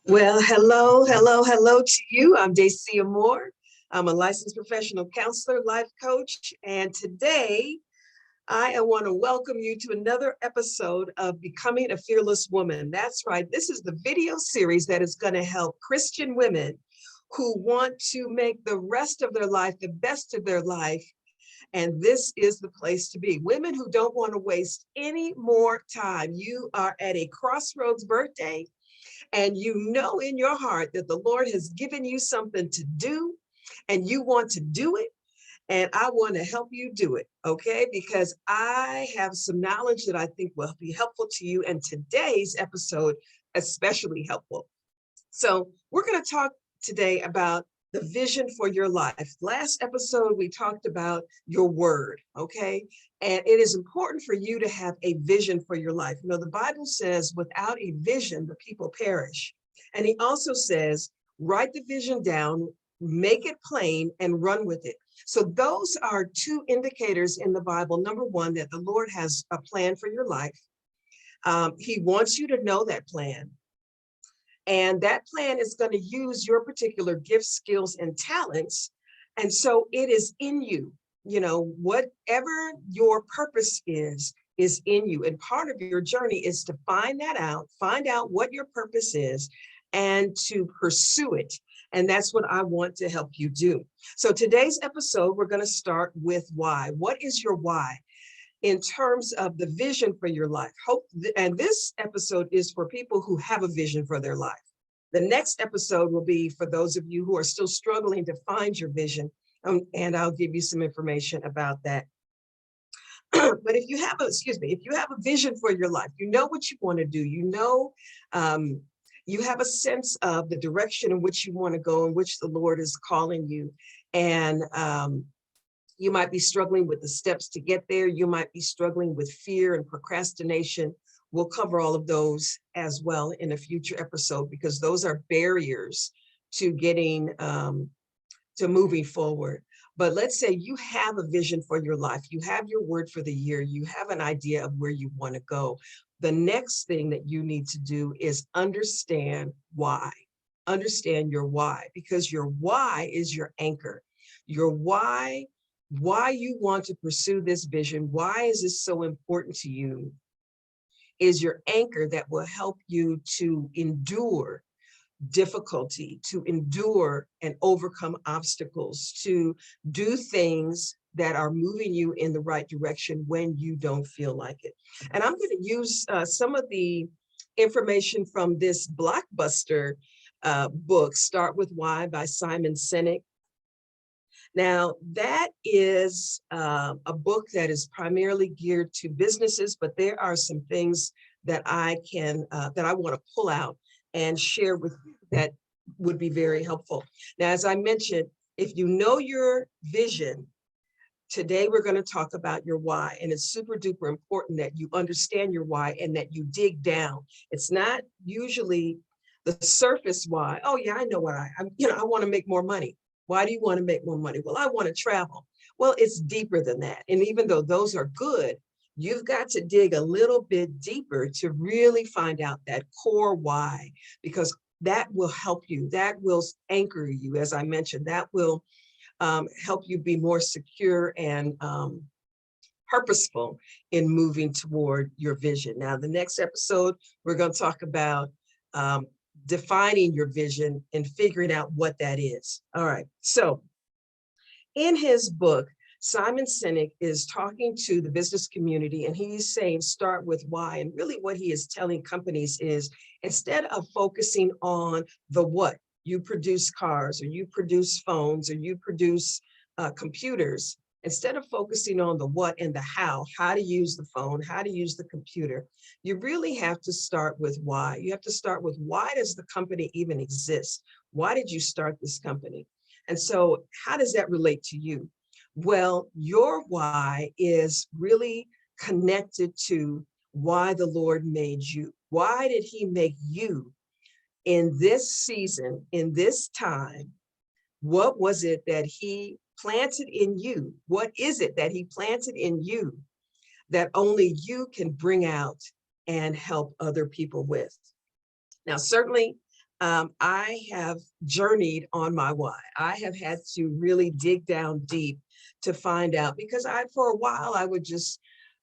Well, hello to you. I'm Dacia Moore. I'm a licensed professional counselor, life coach, and today I want to welcome you to another episode of Becoming a Fearless Woman. That's right. This is the video series that is going to help Christian women who want to make the rest of their life the best of their life. And this is the place to be. Women who don't want to waste any more time. You are at a crossroads birthday and you know in your heart that the Lord has given you something to do and you want to do it. And I want to help you do it, okay? Because I have some knowledge that I think will be helpful to you. And today's episode, especially helpful. So we're going to talk today about the vision for your life. Last episode, we talked about your word, okay? And it is important for you to have a vision for your life. You know, the Bible says, without a vision, the people perish. And he also says, write the vision down, make it plain, and run with it. So those are two indicators in the Bible. Number one, that the Lord has a plan for your life. He wants you to know that plan. And that plan is going to use your particular gifts, skills, and talents. And so it is in you. You know, whatever your purpose is in you. And part of your journey is to find out what your purpose is and to pursue it. And that's what I want to help you do. So today's episode, we're going to start with why. What is your why? In terms of the vision for your life. And this episode is for people who have a vision for their life. The next episode will be for those of you who are still struggling to find your vision, and I'll give you some information about that. But if you have a vision for your life, you know what you want to do, you have a sense of the direction in which you want to go, in which the Lord is calling you, and you might be struggling with the steps to get there. You might be struggling with fear and procrastination. We'll cover all of those as well in a future episode, because those are barriers to getting to moving forward. But let's say you have a vision for your life. You have your word for the year. You have an idea of where you want to go. The next thing that you need to do is understand why. Understand your why, because your why is your anchor. Your why you want to pursue this vision, why is this so important to you, is your anchor that will help you to endure difficulty, to endure and overcome obstacles, to do things that are moving you in the right direction when you don't feel like it. And I'm going to use some of the information from this blockbuster book, Start With Why by Simon Sinek. Now, that is a book that is primarily geared to businesses, but there are some things that I want to pull out and share with you that would be very helpful. Now, as I mentioned, if you know your vision, today we're going to talk about your why, and it's super duper important that you understand your why and that you dig down. It's not usually the surface why. Oh yeah, I know what I want to make more money. Why do you want to make more money? Well, I want to travel. Well, it's deeper than that. And even though those are good, you've got to dig a little bit deeper to really find out that core why, because that will help you. That will anchor you, as I mentioned. That will help you be more secure and purposeful in moving toward your vision. Now, the next episode, we're going to talk about defining your vision and figuring out what that is. All right. So in his book, Simon Sinek is talking to the business community, and he's saying, start with why. And really what he is telling companies is, instead of focusing on the what, you produce cars, or you produce phones, or you produce computers, instead of focusing on the what and the how to use the phone, how to use the computer, you really have to start with why. You have to start with, why does the company even exist? Why did you start this company? And so how does that relate to you? Well, your why is really connected to why the Lord made you. Why did he make you in this season, in this time? What was it that he planted in you? What is it that he planted in you that only you can bring out and help other people with? Now, certainly, I have journeyed on my why. I have had to really dig down deep to find out, because for a while, I would just,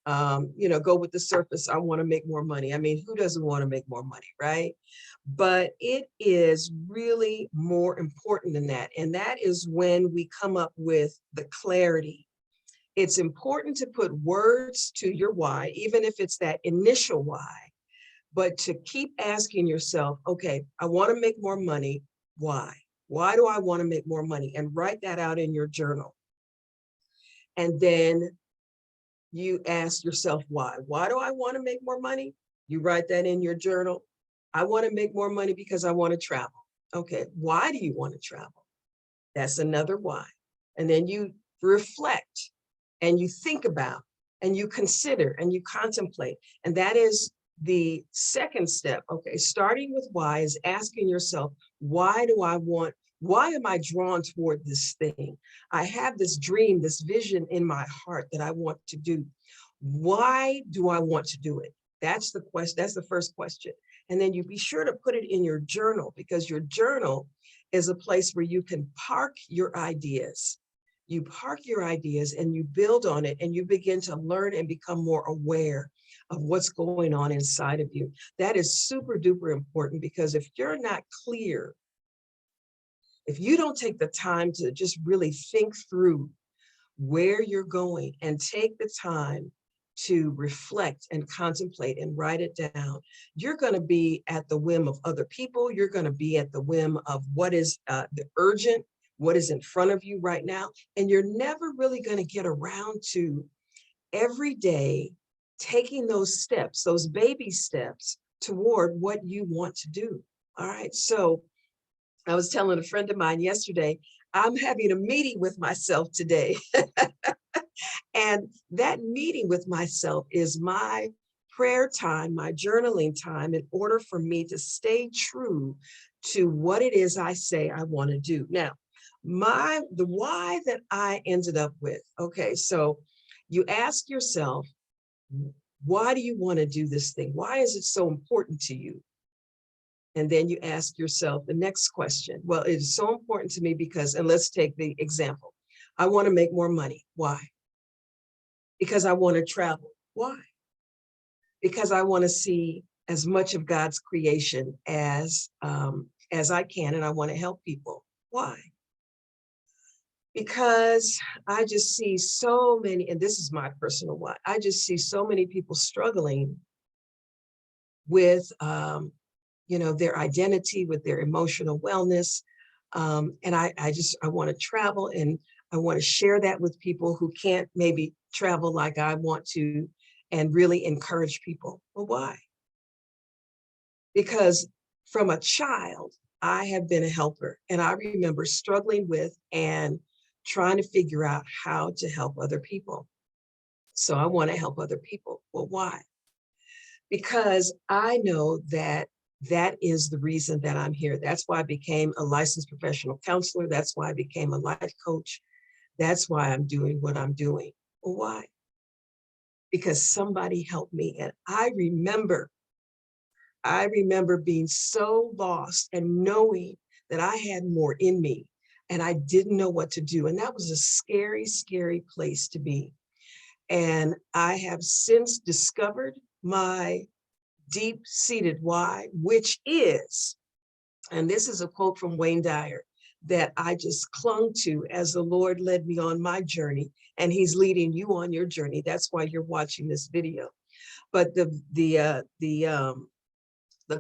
go with the surface. I want to make more money. I mean, who doesn't want to make more money, right? But it is really more important than that. And that is when we come up with the clarity. It's important to put words to your why, even if it's that initial why, but to keep asking yourself, okay, I want to make more money. Why? Why do I want to make more money? And write that out in your journal. And then you ask yourself, why? Why do I want to make more money? You write that in your journal. I want to make more money because I want to travel. Okay, why do you want to travel? That's another why. And then you reflect and you think about and you consider and you contemplate. And that is the second step. Okay, starting with why is asking yourself, why am I drawn toward this thing? I have this dream, this vision in my heart that I want to do. Why do I want to do it? That's the question. That's the first question. And then you be sure to put it in your journal, because your journal is a place where you can park your ideas. You park your ideas and you build on it, and you begin to learn and become more aware of what's going on inside of you. That is super duper important, because if you're not clear, if you don't take the time to just really think through where you're going and take the time to reflect and contemplate and write it down, you're going to be at the whim of other people. You're going to be at the whim of what is the urgent, what is in front of you right now. And you're never really going to get around to every day taking those steps, those baby steps toward what you want to do. All right. So I was telling a friend of mine yesterday, I'm having a meeting with myself today. And that meeting with myself is my prayer time, my journaling time, in order for me to stay true to what it is I say I want to do. Now, the why that I ended up with. Okay, so you ask yourself, why do you want to do this thing? Why is it so important to you? And then you ask yourself the next question. Well, it is so important to me because, and let's take the example. I want to make more money. Why? Because I want to travel. Why? Because I want to see as much of God's creation as I can, and I want to help people. Why? Because I just see so many, and this is my personal why, I just see so many people struggling with their identity, with their emotional wellness. And I want to travel, and I want to share that with people who can't maybe travel like I want to, and really encourage people. Well, why? Because from a child, I have been a helper, and I remember struggling with and trying to figure out how to help other people. So I want to help other people. Well, why? Because I know that is the reason that I'm here. That's why I became a licensed professional counselor. That's why I became a life coach. That's why I'm doing what I'm doing. Well, why? Because somebody helped me. And I remember being so lost and knowing that I had more in me and I didn't know what to do. And that was a scary, scary place to be. And I have since discovered my deep-seated why, which is, and this is a quote from Wayne Dyer that I just clung to as the Lord led me on my journey, and he's leading you on your journey. That's why you're watching this video. But the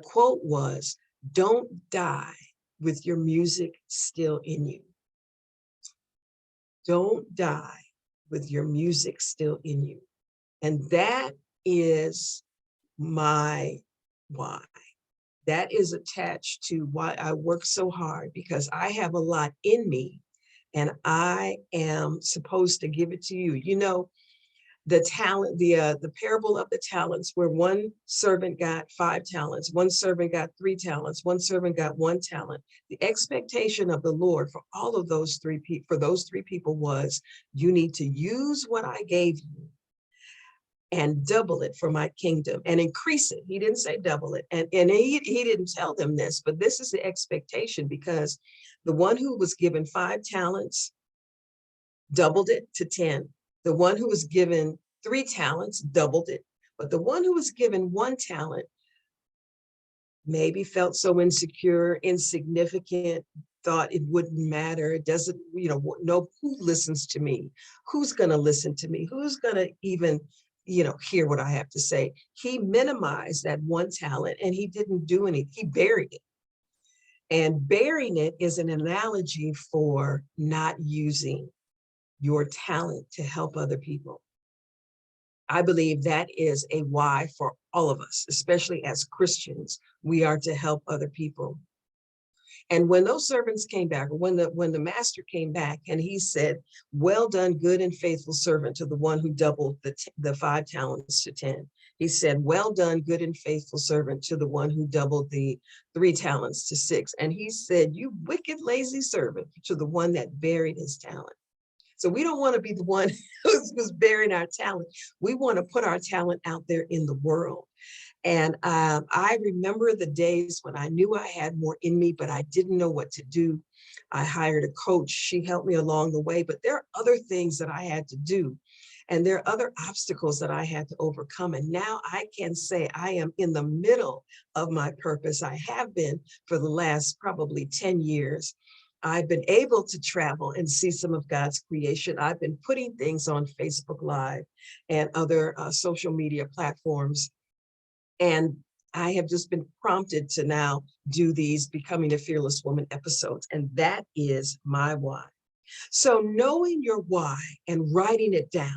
quote was, "Don't die with your music still in you." Don't die with your music still in you. And that is my why. That is attached to why I work so hard, because I have a lot in me and I am supposed to give it to you. You know, the talent, the parable of the talents, where one servant got 5 talents, one servant got 3 talents, one servant got 1 talent. The expectation of the Lord for all of those for those 3 people was, you need to use what I gave you and double it for my kingdom and increase it. He didn't say double it. And he didn't tell them this, but this is the expectation, because the one who was given 5 talents doubled it to 10. The one who was given 3 talents doubled it. But the one who was given 1 talent maybe felt so insecure, insignificant, thought it wouldn't matter. It doesn't, know who listens to me, who's going to listen to me, who's going to even, hear what I have to say. He minimized that 1 talent and he didn't do anything. He buried it. And burying it is an analogy for not using your talent to help other people. I believe that is a why for all of us, especially as Christians. We are to help other people. And when those servants came back, or when the master came back and he said, well done, good and faithful servant, to the one who doubled the 5 talents to 10. He said, well done, good and faithful servant, to the one who doubled the 3 talents to 6. And he said, you wicked, lazy servant, to the one that buried his talent. So we don't want to be the one who's burying our talent. We want to put our talent out there in the world. And I remember the days when I knew I had more in me, but I didn't know what to do. I hired a coach. She helped me along the way, but there are other things that I had to do. And there are other obstacles that I had to overcome. And now I can say I am in the middle of my purpose. I have been for the last probably 10 years. I've been able to travel and see some of God's creation. I've been putting things on Facebook Live and other social media platforms. And I have just been prompted to now do these Becoming a Fearless Woman episodes. And that is my why. So knowing your why and writing it down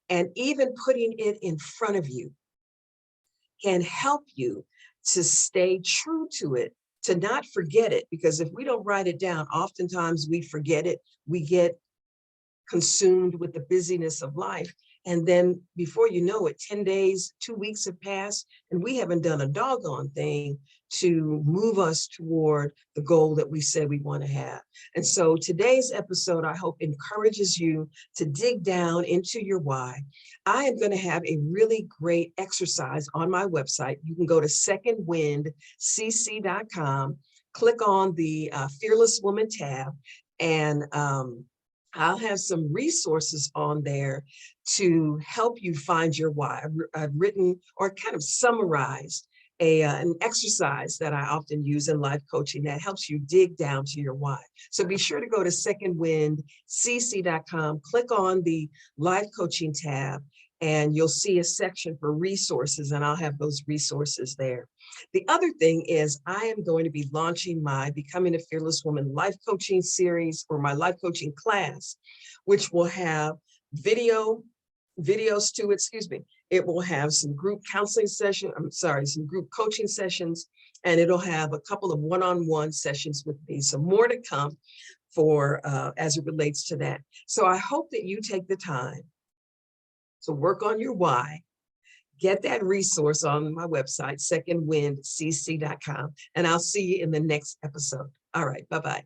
and even putting it in front of you can help you to stay true to it, to not forget it. Because if we don't write it down, oftentimes we forget it. We get consumed with the busyness of life. And then before you know it, 10 days, 2 weeks have passed, and we haven't done a doggone thing to move us toward the goal that we said we want to have. And so today's episode, I hope, encourages you to dig down into your why. I am going to have a really great exercise on my website. You can go to secondwindcc.com, click on the Fearless Woman tab, and I'll have some resources on there to help you find your why. I've written or kind of summarized an exercise that I often use in life coaching that helps you dig down to your why. So be sure to go to secondwindcc.com, click on the life coaching tab, and you'll see a section for resources, and I'll have those resources there. The other thing is I am going to be launching my Becoming a Fearless Woman life coaching series, or my life coaching class, which will have videos to it, It will have some group counseling sessions, some group coaching sessions, and it'll have a couple of one-on-one sessions with me. So more to come for as it relates to that. So I hope that you take the time to work on your why. Get that resource on my website, secondwindcc.com, and I'll see you in the next episode. All right, bye-bye.